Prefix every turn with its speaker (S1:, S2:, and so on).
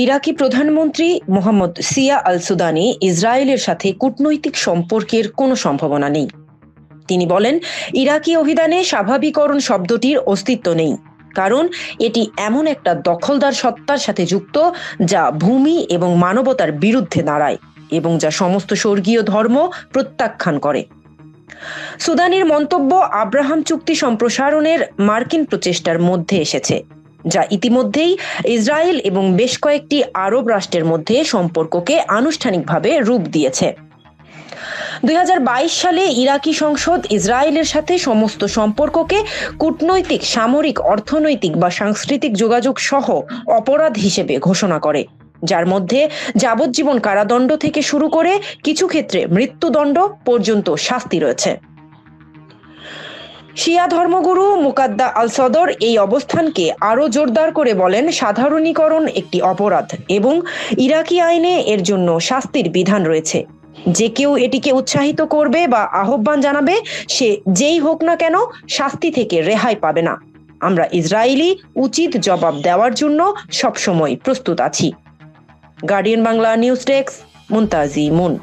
S1: ইরাকি প্রধানমন্ত্রী মোহাম্মদ সিয়া আল সুদানি ইসরায়েলের সাথে কূটনৈতিক সম্পর্কের কোনো সম্ভাবনা নেই। তিনি বলেন, ইরাকি অভিযানে স্বাভাবিকরণ শব্দটির অস্তিত্ব নেই, কারণ এটি এমন একটা দখলদার সত্তার সাথে যুক্ত যা ভূমি এবং মানবতার বিরুদ্ধে দাঁড়ায় এবং যা সমস্ত স্বর্গীয় ধর্ম প্রত্যাখ্যান করে। সুদানির মন্তব্য আব্রাহাম চুক্তি সম্প্রসারণের মার্কিন প্রচেষ্টার মধ্যে এসেছে, যা ইতিমধ্যেই ইসরায়েল এবং বেশ কয়েকটি আরব রাষ্ট্রের মধ্যে সম্পর্ককে আনুষ্ঠানিকভাবে রূপ দিয়েছে। 2022 সালে ইরাকি সংসদ ইসরায়েলের সাথে সমস্ত সম্পর্ককে কূটনৈতিক, সামরিক, অর্থনৈতিক বা সাংস্কৃতিক যোগাযোগ সহ অপরাধ হিসেবে ঘোষণা করে, যার মধ্যে যাবজ্জীবন কারাদণ্ড থেকে শুরু করে কিছু ক্ষেত্রে মৃত্যুদণ্ড পর্যন্ত শাস্তি রয়েছে। শিয়া ধর্মগুরু মুকাদ্দা আল সদর এই অবস্থানকে আরো জোরদার করে বলেন, সাধারণীকরণ একটি অপরাধ এবং ইরাকি আইনে এর জন্য শাস্তির বিধান রয়েছে। যে কেউ এটিকে উৎসাহিত করবে বা আহ্বান জানাবে, সে যেই হোক না কেন, শাস্তি থেকে রেহাই পাবে না। আমরা ইসরায়েলি উচিত জবাব দেওয়ার জন্য সবসময় প্রস্তুত আছি। Guardian Bangla news desk, Muntaji moon.